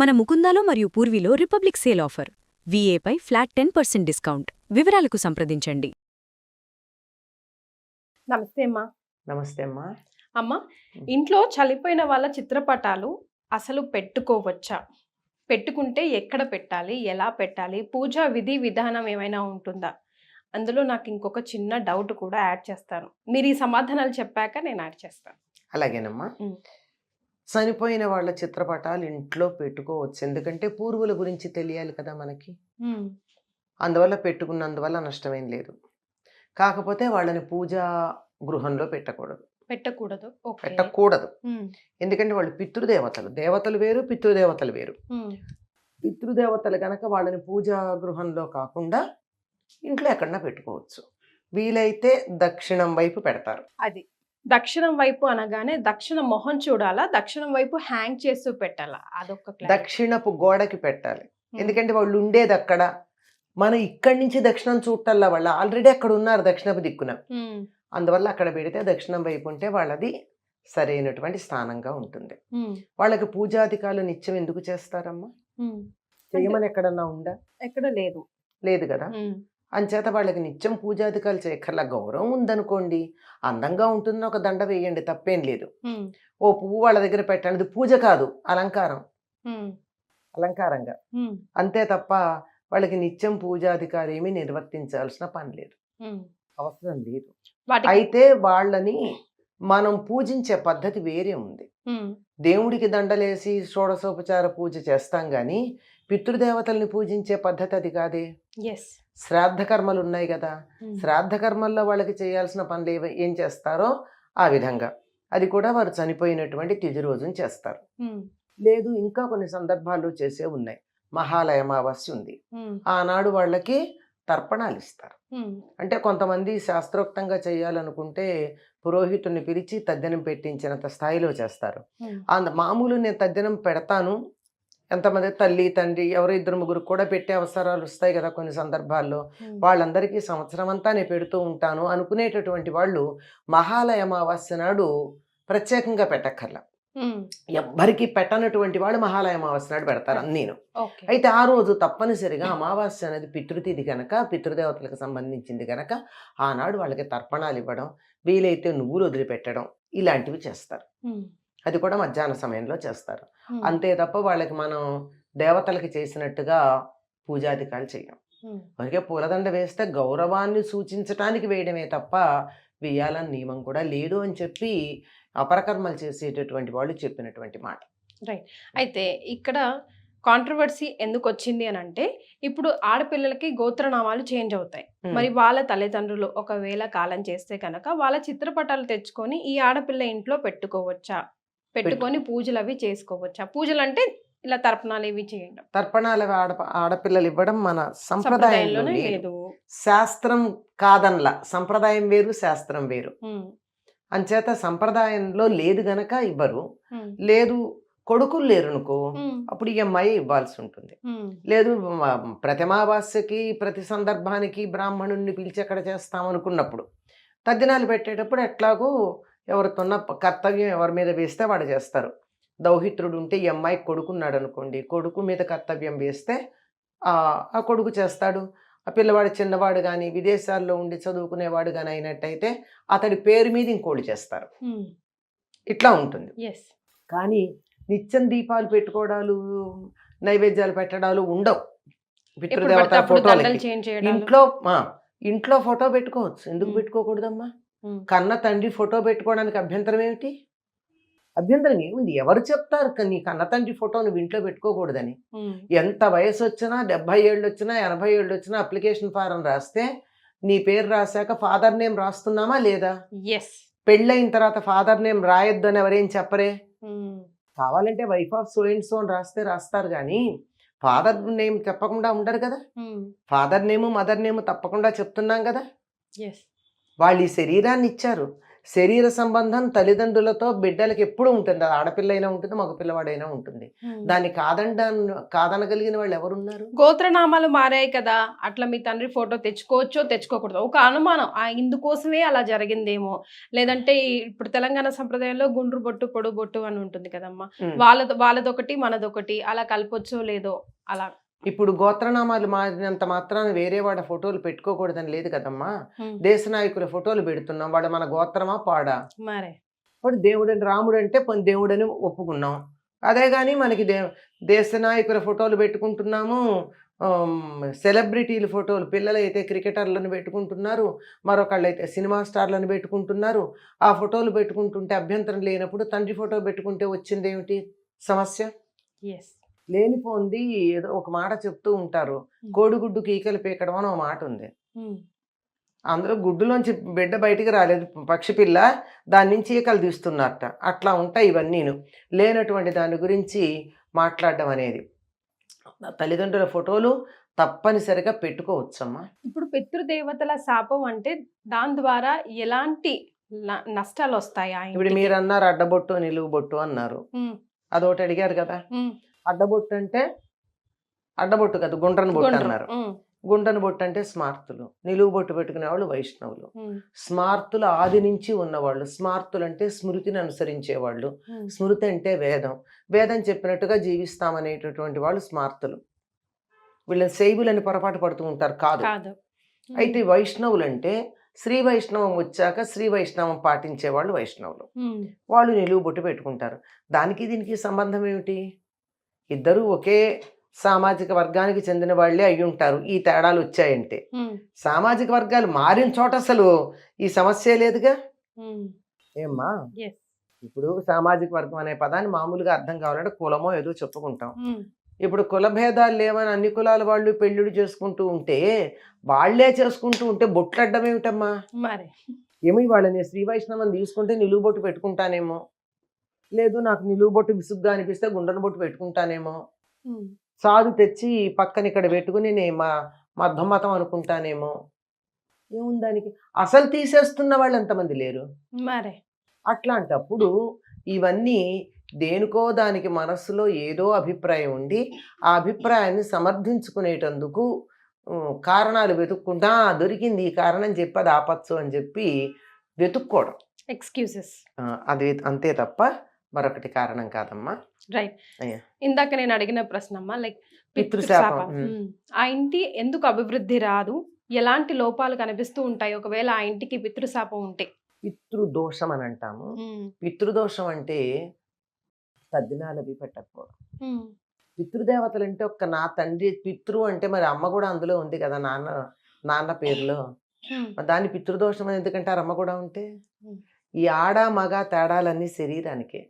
మన ముకుందాలో మరియు పూర్వీలో రిపబ్లిక్ సేల్ ఆఫర్. వీఏపై ఫ్లాట్ 10% డిస్కౌంట్. వివరాలకు సంప్రదించండి. నమస్తే అమ్మా. నమస్తే అమ్మా. అమ్మా, ఇంట్లో చనిపోయిన వాళ్ళ చిత్రపటాలు అసలు పెట్టుకోవచ్చా? పెట్టుకుంటే ఎక్కడ పెట్టాలి, ఎలా పెట్టాలి, పూజా విధి విధానం ఏమైనా ఉంటుందా? అందులో నాకు ఇంకొక చిన్న డౌట్ కూడా యాడ్ చేస్తాను. మీరు ఈ సమాధానాలు చెప్పాక నేను యాడ్ చేస్తాను. అలాగేనమ్మా. చనిపోయిన వాళ్ళ చిత్రపటాలు ఇంట్లో పెట్టుకోవచ్చు, ఎందుకంటే పూర్వుల గురించి తెలియాలి కదా మనకి. అందువల్ల పెట్టుకున్నందువల్ల నష్టమేం లేదు. కాకపోతే వాళ్ళని పూజా గృహంలో పెట్టకూడదు. పెట్టకూడదు ఎందుకంటే వాళ్ళు పితృదేవతలు. దేవతలు వేరు, పితృదేవతలు వేరు. పితృదేవతలు కనుక వాళ్ళని పూజా గృహంలో కాకుండా ఇంట్లో ఎక్కడన్నా పెట్టుకోవచ్చు. వీలైతే దక్షిణం వైపు పెడతారు. అది దక్షిణం వైపు అనగానే దక్షిణ మొహం చూడాలా, దక్షిణం వైపు హ్యాంగ్ చేస్తూ పెట్టాలా? అదొక దక్షిణపు గోడకి పెట్టాలి. ఎందుకంటే వాళ్ళు ఉండేది అక్కడ. మనం ఇక్కడి నుంచి దక్షిణం చూడటల్లా, వాళ్ళు ఆల్రెడీ అక్కడ ఉన్నారు దక్షిణపు దిక్కున. అందువల్ల అక్కడ పెడితే దక్షిణం వైపు ఉంటే వాళ్ళది సరైనటువంటి స్థానంగా ఉంటుంది. వాళ్ళకి పూజాధికాలు నిత్యం ఎందుకు చేస్తారమ్మా? చేయమని ఎక్కడన్నా ఉందా? ఎక్కడ లేదు. లేదు కదా. అంచేత వాళ్ళకి నిత్యం పూజాధికాలు చేయక్కర్లా. గౌరవం ఉందనుకోండి, అందంగా ఉంటుందని ఒక దండ వేయండి, తప్పేం లేదు. ఓ పువ్వు వాళ్ళ దగ్గర పెట్టండి, పూజ కాదు, అలంకారంగా అంతే తప్ప వాళ్ళకి నిత్యం పూజాధికారి ఏమీ నిర్వర్తించాల్సిన పని లేదు, అవసరం లేదు. అయితే వాళ్ళని మనం పూజించే పద్ధతి వేరే ఉంది. దేవుడికి దండలేసి షోడశోపచార పూజ చేస్తాం గాని పితృదేవతల్ని పూజించే పద్ధతి అది కాదే. శ్రాద్ధ కర్మలు ఉన్నాయి కదా, శ్రాద్ధ కర్మల్లో వాళ్ళకి చేయాల్సిన పనులు ఏం చేస్తారో ఆ విధంగా అది కూడా వారు చనిపోయినటువంటి తిథి రోజున చేస్తారు. లేదు ఇంకా కొన్ని సందర్భాల్లో చేసే ఉన్నాయి. మహాలయ అమావాస్య ఉంది, ఆనాడు వాళ్ళకి తర్పణాలు ఇస్తారు. అంటే కొంతమంది శాస్త్రోక్తంగా చేయాలనుకుంటే పురోహితుడిని పిలిచి తద్దినం పెట్టించినంత స్థాయిలో చేస్తారు. మామూలు నేను తద్దినం పెడతాను, ఎంతమంది తల్లి తండ్రి ఎవరో ఇద్దరు ముగ్గురు కూడా పెట్టే అవసరాలు వస్తాయి కదా కొన్ని సందర్భాల్లో, వాళ్ళందరికీ సంవత్సరం అంతా నేను పెడుతూ ఉంటాను అనుకునేటటువంటి వాళ్ళు మహాలయ అమావాస్య నాడు ప్రత్యేకంగా పెట్టక్కర్లా. ఎవ్వరికి పెట్టనటువంటి వాళ్ళు మహాలయ అమావాస్య నాడు పెడతారు నేను. అయితే ఆ రోజు తప్పనిసరిగా అమావాస్య అనేది పితృతిథి కనుక, పితృదేవతలకు సంబంధించింది కనుక ఆనాడు వాళ్ళకి తర్పణాలు ఇవ్వడం, వీలైతే నువ్వులు వదిలిపెట్టడం ఇలాంటివి చేస్తారు. అది కూడా మధ్యాహ్న సమయంలో చేస్తారు. అంతే తప్ప వాళ్ళకి మనం దేవతలకి చేసినట్టుగా పూజాధికాలు చేయం. అందుకే పూలదండ వేస్తే గౌరవాన్ని సూచించటానికి వేయడమే తప్ప వేయాలని నియమం కూడా లేదు అని చెప్పి అపరకర్మలు చేసేటటువంటి వాళ్ళు చెప్పినటువంటి మాట. రైట్. అయితే ఇక్కడ కాంట్రవర్సీ ఎందుకు వచ్చింది అని అంటే, ఇప్పుడు ఆడపిల్లలకి గోత్రనామాలు చేంజ్ అవుతాయి. మరి వాళ్ళ తల్లిదండ్రులు ఒకవేళ కాలం చేస్తే కనుక వాళ్ళ చిత్రపటాలు తెచ్చుకొని ఈ ఆడపిల్ల ఇంట్లో పెట్టుకోవచ్చా, పెట్టుకొని పూజలు అవి చేసుకోవచ్చా? పూజలు అంటే ఇలా తర్పణాలు ఇవి చేయడం, తర్పణాలు ఆడపిల్లలు ఇవ్వడం మన సంప్రదాయంలో లేదు. శాస్త్రం కాదనలా, సంప్రదాయం వేరు శాస్త్రం వేరు. అంచేత సంప్రదాయంలో లేదు గనక ఇవ్వరు. లేదు కొడుకులు లేరునుకో అప్పుడు ఈ అమ్మాయి ఇవ్వాల్సి ఉంటుంది. లేదు ప్రతిమావాస్యకి ప్రతి సందర్భానికి బ్రాహ్మణుడిని పిలిచి అక్కడ చేస్తామనుకున్నప్పుడు తద్దినాలు పెట్టేటప్పుడు ఎట్లాగో ఎవరితోన్న కర్తవ్యం ఎవరి మీద వేస్తే వాడు చేస్తారు. దౌహిత్రుడు ఉంటే ఈ అమ్మాయి కొడుకున్నాడు అనుకోండి, కొడుకు మీద కర్తవ్యం వేస్తే ఆ కొడుకు చేస్తాడు. ఆ పిల్లవాడు చిన్నవాడు కానీ విదేశాల్లో ఉండి చదువుకునేవాడు కానీ అయినట్టయితే అతడి పేరు మీద ఇంకోళ్ళు చేస్తారు. ఇట్లా ఉంటుంది. కానీ నిత్యం దీపాలు పెట్టుకోవడాలు, నైవేద్యాలు పెట్టడాలు ఉండవు. పితృదేవత ఫోటోలకి ఇంట్లో ఫోటో పెట్టుకోవచ్చు, ఎందుకు పెట్టుకోకూడదమ్మా? కన్న తండ్రి ఫోటో పెట్టుకోవడానికి అభ్యంతరం ఏమిటి? అభ్యంతరం ఏముంది? ఎవరు చెప్తారు నీ కన్న తండ్రి ఫోటో నువ్వు ఇంట్లో పెట్టుకోకూడదని? ఎంత వయసు వచ్చినా, 70 ఏళ్ళు వచ్చినా, 80 ఏళ్ళు వచ్చినా అప్లికేషన్ ఫారం రాస్తే నీ పేరు రాశాక ఫాదర్ నేమ్ రాస్తున్నామా లేదా? పెళ్ళైన తర్వాత ఫాదర్ నేమ్ రాయొద్దు అని ఎవరేం చెప్పరే. కావాలంటే wife of so and so అని రాస్తారు కానీ ఫాదర్ నేమ్ చెప్పకుండా ఉండరు కదా. ఫాదర్ నేము మదర్ నేము తప్పకుండా చెప్తున్నాం కదా. వాళ్ళు ఈ శరీరాన్ని ఇచ్చారు, శరీర సంబంధం తల్లిదండ్రులతో బిడ్డలకి ఎప్పుడు ఉంటుంది. అది ఆడపిల్ల అయినా ఉంటుంది, మగ పిల్లవాడైనా ఉంటుంది. దాన్ని కాదనగలిగిన వాళ్ళు ఎవరున్నారు? గోత్రనామాలు మారాయి కదా, అట్లా మీ తండ్రి ఫోటో తెచ్చుకోవచ్చో తెచ్చుకోకూడదు ఒక అనుమానం. ఇందుకోసమే అలా జరిగిందేమో, లేదంటే ఇప్పుడు తెలంగాణ సంప్రదాయంలో గుండ్రు బొట్టు పొడు బొట్టు అని ఉంటుంది కదమ్మా, వాళ్ళదొకటి మనదొకటి అలా కలపొచ్చో లేదో అలా. ఇప్పుడు గోత్రనామాలు మారినంత మాత్రాన వేరే వాడి ఫోటోలు పెట్టుకోకూడదని లేదు కదమ్మా. దేశ నాయకుల ఫోటోలు పెడుతున్నాం, వాడు మన గోత్రమా పాడా? మరే వాడు దేవుడని, రాముడు అంటే దేవుడని ఒప్పుకున్నాం. అదే కానీ మనకి దేశ నాయకుల ఫోటోలు పెట్టుకుంటున్నాము, సెలబ్రిటీల ఫోటోలు, పిల్లలైతే క్రికెటర్లను పెట్టుకుంటున్నారు, మరొకళ్ళు అయితే సినిమా స్టార్లను పెట్టుకుంటున్నారు. ఆ ఫోటోలు పెట్టుకుంటుంటే అభ్యంతరం లేనప్పుడు తండ్రి ఫోటో పెట్టుకుంటే వచ్చింది ఏమిటి సమస్య? లేనిపోంది ఏదో ఒక మాట చెప్తూ ఉంటారు, కోడిగుడ్డు కీకలు పీకడం అని ఒక మాట ఉంది. అందులో గుడ్డులోంచి బిడ్డ బయటికి రాలేదు, పక్షి పిల్ల, దాని నుంచి ఈకలు తీస్తున్నట్ట. అట్లా ఉంటాయి ఇవన్నీను. లేనటువంటి దాని గురించి మాట్లాడడం అనేది. తల్లిదండ్రుల ఫోటోలు తప్పనిసరిగా పెట్టుకోవచ్చమ్మా. ఇప్పుడు పితృదేవతల శాపం అంటే దాని ద్వారా ఎలాంటి నష్టాలు వస్తాయా? ఇప్పుడు మీరు అన్నారు అడ్డబొట్టు నిలువు బొట్టు అన్నారు, అదొకటి అడిగారు కదా. అడ్డబొట్టు అంటే అడ్డబొట్టు కదా, గుండ్రని బొట్టు అన్నారు. గుండ్రని బొట్టు అంటే స్మార్తులు, నిలువు బొట్టు పెట్టుకునే వాళ్ళు వైష్ణవులు. స్మార్తులు ఆది నుంచి ఉన్నవాళ్ళు. స్మార్తులు అంటే స్మృతిని అనుసరించేవాళ్ళు. స్మృతి అంటే వేదం, వేదం చెప్పినట్టుగా జీవిస్తామనేటటువంటి వాళ్ళు స్మార్తులు. వీళ్ళని శైవులని పొరపాటు పడుతూ ఉంటారు, కాదు. అయితే వైష్ణవులు అంటే శ్రీ వైష్ణవం వచ్చాక శ్రీ వైష్ణవం పాటించే వాళ్ళు వైష్ణవులు. వాళ్ళు నిలువు బొట్టు పెట్టుకుంటారు. దానికి దీనికి సంబంధం ఏమిటి? ఇద్దరు ఒకే సామాజిక వర్గానికి చెందిన వాళ్ళే అయి ఉంటారు. ఈ తేడాలు వచ్చాయంటే సామాజిక వర్గాలు మారిన చోట అసలు ఈ సమస్య లేదుగా. ఏమ్మా, ఇప్పుడు సామాజిక వర్గం అనే పదాన్ని మామూలుగా అర్థం కావాలంటే కులమో ఏదో చెప్పుకుంటాం. ఇప్పుడు కుల భేదాలు లేవని అన్ని కులాల వాళ్ళు పెళ్ళిళ్ళు చేసుకుంటూ ఉంటే, వాళ్లే చేసుకుంటూ ఉంటే బొట్లడ్డం ఏమిటమ్మా? ఏమో వాళ్ళని శ్రీ వైష్ణవం తీసుకుంటే నిలువు బొట్టు పెట్టుకుంటానేమో, లేదు నాకు నిలువు బొట్టు విసుగ్గా అనిపిస్తే గుండ్రని బొట్టు పెట్టుకుంటానేమో, సాధు తెచ్చి పక్కన ఇక్కడ పెట్టుకుని నేను మా మతం అనుకుంటానేమో. ఏముందానికి? అసలు తీసేస్తున్న వాళ్ళు ఎంతమంది లేరు? అట్లాంటప్పుడు ఇవన్నీ దేనికో దానికి మనస్సులో ఏదో అభిప్రాయం ఉండి ఆ అభిప్రాయాన్ని సమర్థించుకునేటందుకు కారణాలు వెతుక్కుంటా, దొరికింది ఈ కారణం చెప్పి అది ఆపచ్చు అని చెప్పి వెతుక్కోవడం, ఎక్స్క్యూజెస్. అది అంతే తప్ప మరొకటి కారణం కాదమ్మా. రైట్. ఇందాక నేను అడిగిన ప్రశ్న అమ్మా, లైక్ పితృశాపం, ఆ ఇంటి ఎందుకు అభివృద్ధి రాదు, ఎలాంటి లోపాలు కనిపిస్తూ ఉంటాయి ఒకవేళ ఆ ఇంటికి పితృశాపం ఉంటే? పితృదోషం అని అంటాము. పితృదోషం అంటే తద్దినాలు అవి పెట్టకపోవడం. పితృదేవతలు అంటే ఒక్క నా తండ్రి పితృ అంటే మరి అమ్మ కూడా అందులో ఉంది కదా, నాన్న పేరులో. దాని పితృదోషం అని ఎందుకంటారు అమ్మ కూడా ఉంటే? ఈ ఆడ మగ తేడాలన్నీ శరీరానికే.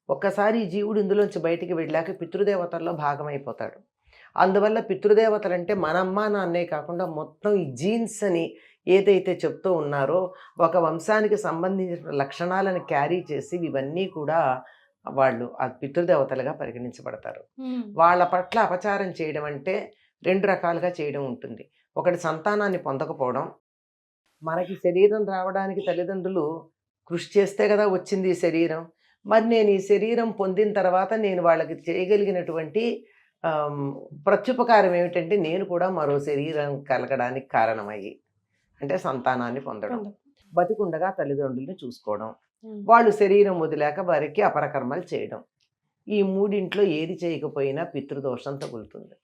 ఒక్కసారి ఈ జీవుడు ఇందులోంచి బయటికి వెళ్ళాక పితృదేవతల్లో భాగమైపోతాడు. అందువల్ల పితృదేవతలు అంటే మన అమ్మ నాన్నే కాకుండా మొత్తం ఈ జీన్స్ అని ఏదైతే చెప్తూ ఉన్నారో, ఒక వంశానికి సంబంధించిన లక్షణాలను క్యారీ చేసి ఇవన్నీ కూడా వాళ్ళు ఆ పితృదేవతలుగా పరిగణించబడతారు. వాళ్ళ పట్ల అపచారం చేయడం అంటే రెండు రకాలుగా చేయడం ఉంటుంది. ఒకటి సంతానాన్ని పొందకపోవడం. మనకి శరీరం రావడానికి తల్లిదండ్రులు కృషి చేస్తే కదా వచ్చింది ఈ శరీరం. మరి నేను ఈ శరీరం పొందిన తర్వాత నేను వాళ్ళకి చేయగలిగినటువంటి ప్రత్యుపకారం ఏమిటంటే నేను కూడా మరో శరీరం కలగడానికి కారణమయ్యి, అంటే సంతానాన్ని పొందడం, బతికుండగా తల్లిదండ్రుల్ని చూసుకోవడం, వాళ్ళు శరీరం వదిలేక వారికి అపరకర్మలు చేయడం. ఈ మూడింట్లో ఏది చేయకపోయినా పితృదోషం తగులుతుంది.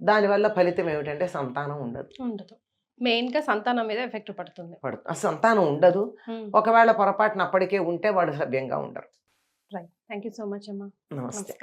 దానివల్ల ఫలితం ఏమిటంటే సంతానం ఉండదు. మెయిన్ గా సంతానం మీద ఎఫెక్ట్ పడుతుంది. సంతానం ఉండదు. ఒకవేళ పొరపాటున అప్పటికే ఉంటే వాడు సభ్యంగా ఉండరు. Right. Thank you so much అమ్మా. నమస్తే.